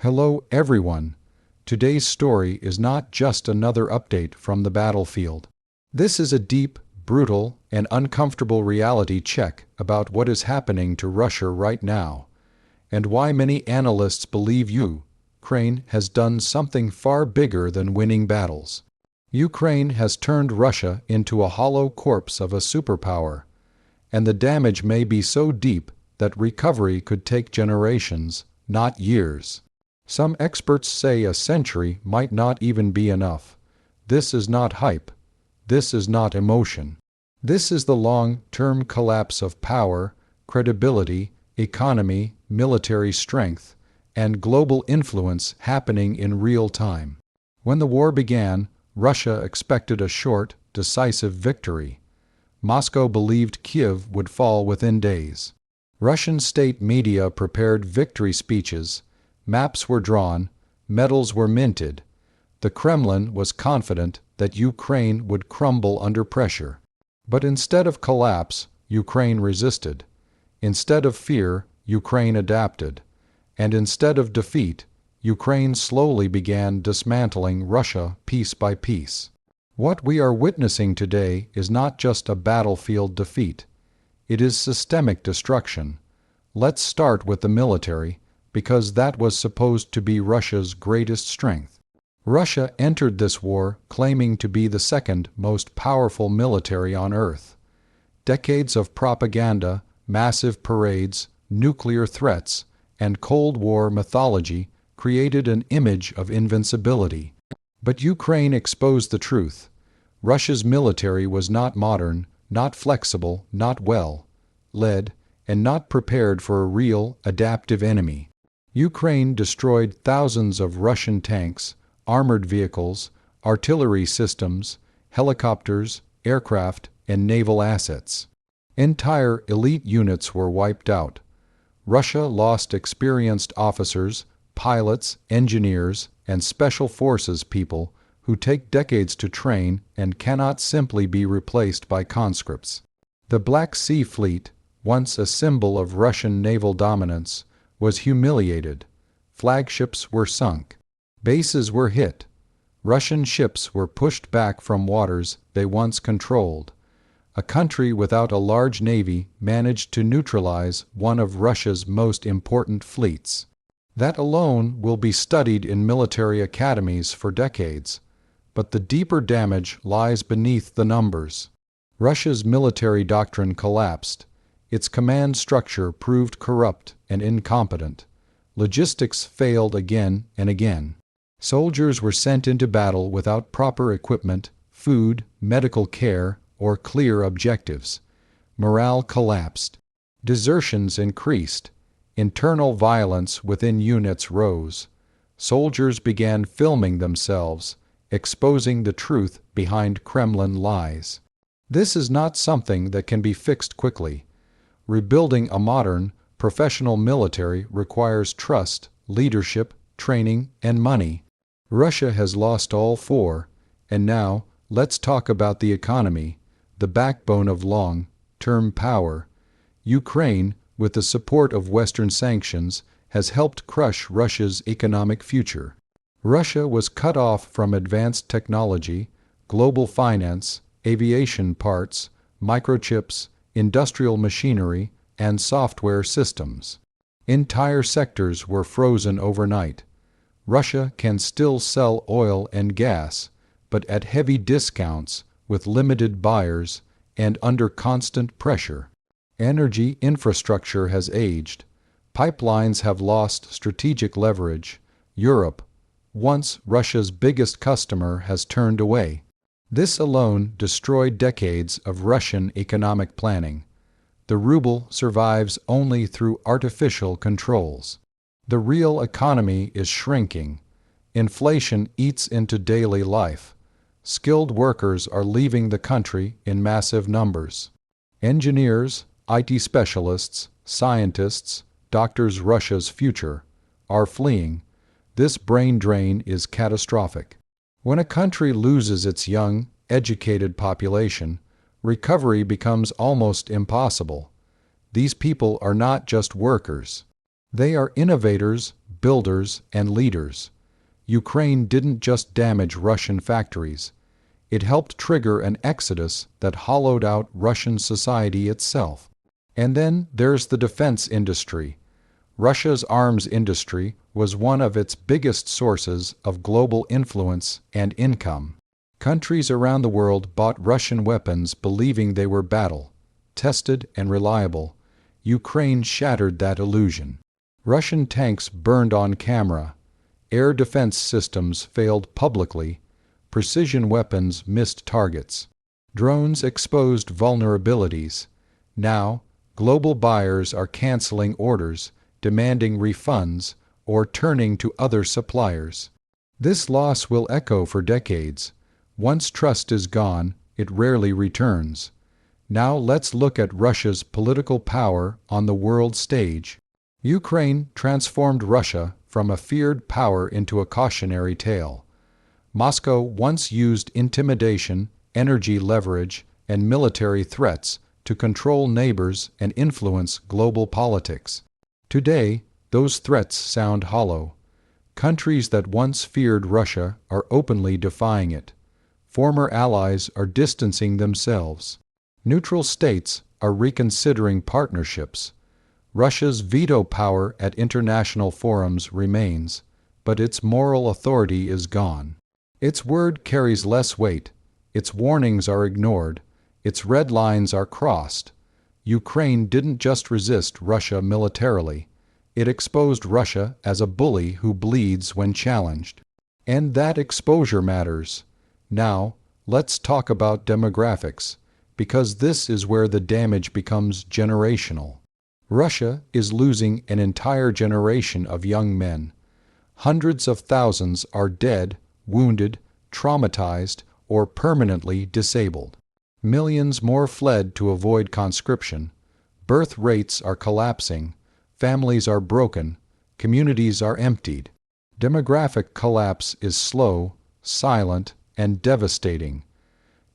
Hello everyone. Today's story is not just another update from the battlefield. This is a deep, brutal, and uncomfortable reality check about what is happening to Russia right now, and why many analysts believe Ukraine has done something far bigger than winning battles. Ukraine has turned Russia into a hollow corpse of a superpower, and the damage may be so deep that recovery could take generations, not years. Some experts say a century might not even be enough. This is not hype. This is not emotion. This is the long-term collapse of power, credibility, economy, military strength, and global influence happening in real time. When the war began, Russia expected a short, decisive victory. Moscow believed Kiev would fall within days. Russian state media prepared victory speeches. Maps were drawn, medals were minted. The Kremlin was confident that Ukraine would crumble under pressure. But instead of collapse, Ukraine resisted. Instead of fear, Ukraine adapted. And instead of defeat, Ukraine slowly began dismantling Russia piece by piece. What we are witnessing today is not just a battlefield defeat. It is systemic destruction. Let's start with the military, because that was supposed to be Russia's greatest strength. Russia entered this war claiming to be the second most powerful military on Earth. Decades of propaganda, massive parades, nuclear threats, and Cold War mythology created an image of invincibility. But Ukraine exposed the truth. Russia's military was not modern, not flexible, not well led, and not prepared for a real, adaptive enemy. Ukraine destroyed thousands of Russian tanks, armored vehicles, artillery systems, helicopters, aircraft, and naval assets. Entire elite units were wiped out. Russia lost experienced officers, pilots, engineers, and special forces people who take decades to train and cannot simply be replaced by conscripts. The Black Sea Fleet, once a symbol of Russian naval dominance, was humiliated. Flagships were sunk. Bases were hit. Russian ships were pushed back from waters they once controlled. A country without a large navy managed to neutralize one of Russia's most important fleets. That alone will be studied in military academies for decades, but the deeper damage lies beneath the numbers. Russia's military doctrine collapsed. Its command structure proved corrupt and incompetent. Logistics failed again and again. Soldiers were sent into battle without proper equipment, food, medical care, or clear objectives. Morale collapsed. Desertions increased. Internal violence within units rose. Soldiers began filming themselves, exposing the truth behind Kremlin lies. This is not something that can be fixed quickly. Rebuilding a modern, professional military requires trust, leadership, training, and money. Russia has lost all four, and now let's talk about the economy, the backbone of long-term power. Ukraine, with the support of Western sanctions, has helped crush Russia's economic future. Russia was cut off from advanced technology, global finance, aviation parts, microchips, industrial machinery, and software systems. Entire sectors were frozen overnight. Russia can still sell oil and gas, but at heavy discounts, with limited buyers, and under constant pressure. Energy infrastructure has aged. Pipelines have lost strategic leverage. Europe, once Russia's biggest customer, has turned away. This alone destroyed decades of Russian economic planning. The ruble survives only through artificial controls. The real economy is shrinking. Inflation eats into daily life. Skilled workers are leaving the country in massive numbers. Engineers, IT specialists, scientists, doctors, Russia's future, are fleeing. This brain drain is catastrophic. When a country loses its young, educated population, recovery becomes almost impossible. These people are not just workers. They are innovators, builders, and leaders. Ukraine didn't just damage Russian factories. It helped trigger an exodus that hollowed out Russian society itself. And then there's the defense industry. Russia's arms industry was one of its biggest sources of global influence and income. Countries around the world bought Russian weapons believing they were battle-tested and reliable. Ukraine shattered that illusion. Russian tanks burned on camera. Air defense systems failed publicly. Precision weapons missed targets. Drones exposed vulnerabilities. Now, global buyers are canceling orders, demanding refunds, or turning to other suppliers. This loss will echo for decades. Once trust is gone, it rarely returns. Now let's look at Russia's political power on the world stage. Ukraine transformed Russia from a feared power into a cautionary tale. Moscow once used intimidation, energy leverage, and military threats to control neighbors and influence global politics. Today, those threats sound hollow. Countries that once feared Russia are openly defying it. Former allies are distancing themselves. Neutral states are reconsidering partnerships. Russia's veto power at international forums remains, but its moral authority is gone. Its word carries less weight. Its warnings are ignored. Its red lines are crossed. Ukraine didn't just resist Russia militarily. It exposed Russia as a bully who bleeds when challenged. And that exposure matters. Now, let's talk about demographics, because this is where the damage becomes generational. Russia is losing an entire generation of young men. Hundreds of thousands are dead, wounded, traumatized, or permanently disabled. Millions more fled to avoid conscription. Birth rates are collapsing. Families are broken. Communities are emptied. Demographic collapse is slow, silent, and devastating.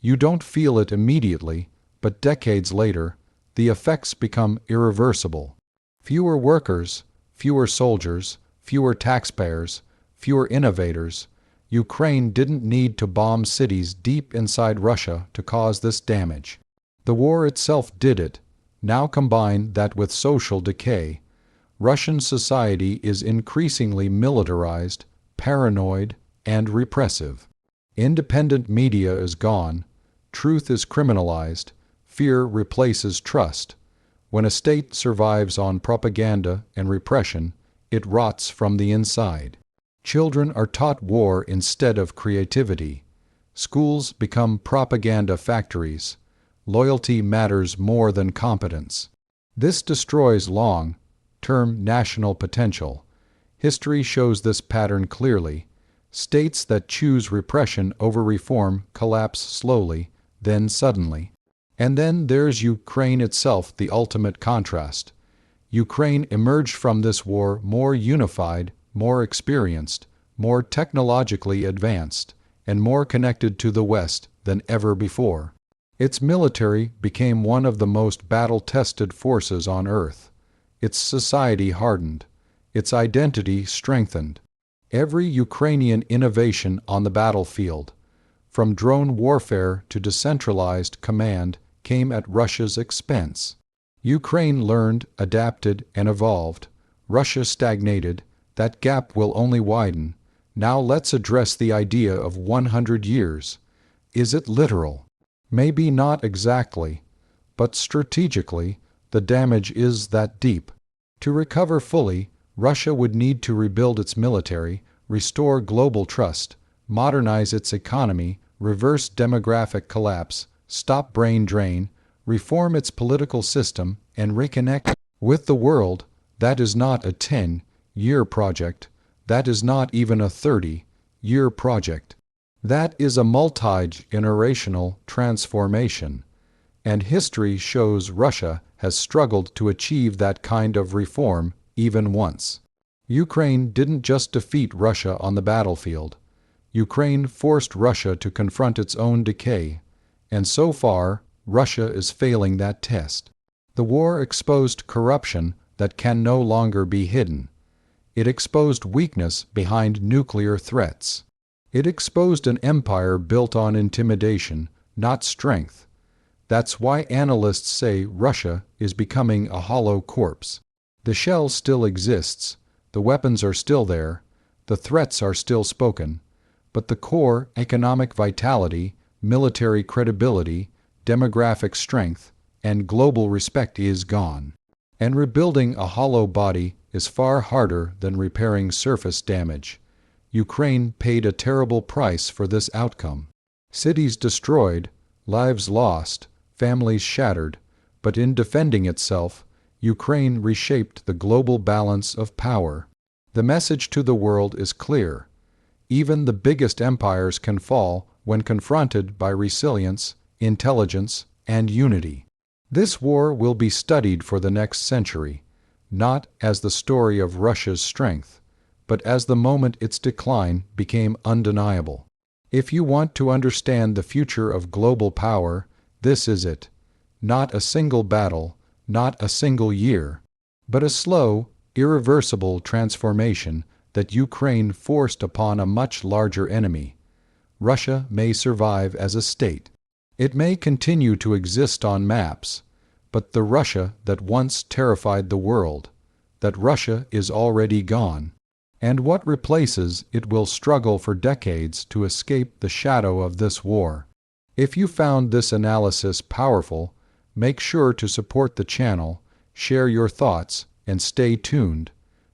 You don't feel it immediately, but decades later, the effects become irreversible. Fewer workers, fewer soldiers, fewer taxpayers, fewer innovators. Ukraine didn't need to bomb cities deep inside Russia to cause this damage. The war itself did it. Now combine that with social decay. Russian society is increasingly militarized, paranoid, and repressive. Independent media is gone. Truth is criminalized. Fear replaces trust. When a state survives on propaganda and repression, it rots from the inside. Children are taught war instead of creativity. Schools become propaganda factories. Loyalty matters more than competence. This destroys long-term national potential. History shows this pattern clearly. States that choose repression over reform collapse slowly, then suddenly. And then there's Ukraine itself, the ultimate contrast. Ukraine emerged from this war more unified, more experienced, more technologically advanced, and more connected to the West than ever before. Its military became one of the most battle-tested forces on Earth. Its society hardened. Its identity strengthened. Every Ukrainian innovation on the battlefield, from drone warfare to decentralized command, came at Russia's expense. Ukraine learned, adapted, and evolved. Russia stagnated. That gap will only widen. Now let's address the idea of 100 years. Is it literal? Maybe not exactly, but strategically, the damage is that deep. To recover fully, Russia would need to rebuild its military, restore global trust, modernize its economy, reverse demographic collapse, stop brain drain, reform its political system, and reconnect with the world. That is not a 10-year project. That is not even a 30-year project. That is a multi-generational transformation. And history shows Russia has struggled to achieve that kind of reform even once. Ukraine didn't just defeat Russia on the battlefield. Ukraine forced Russia to confront its own decay. And so far, Russia is failing that test. The war exposed corruption that can no longer be hidden. It exposed weakness behind nuclear threats. It exposed an empire built on intimidation, not strength. That's why analysts say Russia is becoming a hollow corpse. The shell still exists, the weapons are still there, the threats are still spoken, but the core economic vitality, military credibility, demographic strength, and global respect is gone. And rebuilding a hollow body is far harder than repairing surface damage. Ukraine paid a terrible price for this outcome. Cities destroyed, lives lost, families shattered, but in defending itself, Ukraine reshaped the global balance of power. The message to the world is clear. Even the biggest empires can fall when confronted by resilience, intelligence, and unity. This war will be studied for the next century, not as the story of Russia's strength, but as the moment its decline became undeniable. If you want to understand the future of global power, this is it. Not a single battle, not a single year, but a slow, irreversible transformation that Ukraine forced upon a much larger enemy. Russia may survive as a state. It may continue to exist on maps, but the Russia that once terrified the world, that Russia is already gone, and what replaces it will struggle for decades to escape the shadow of this war. If you found this analysis powerful, make sure to support the channel, share your thoughts, and stay tuned,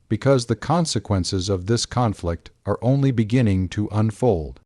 because the consequences of this conflict are only beginning to unfold.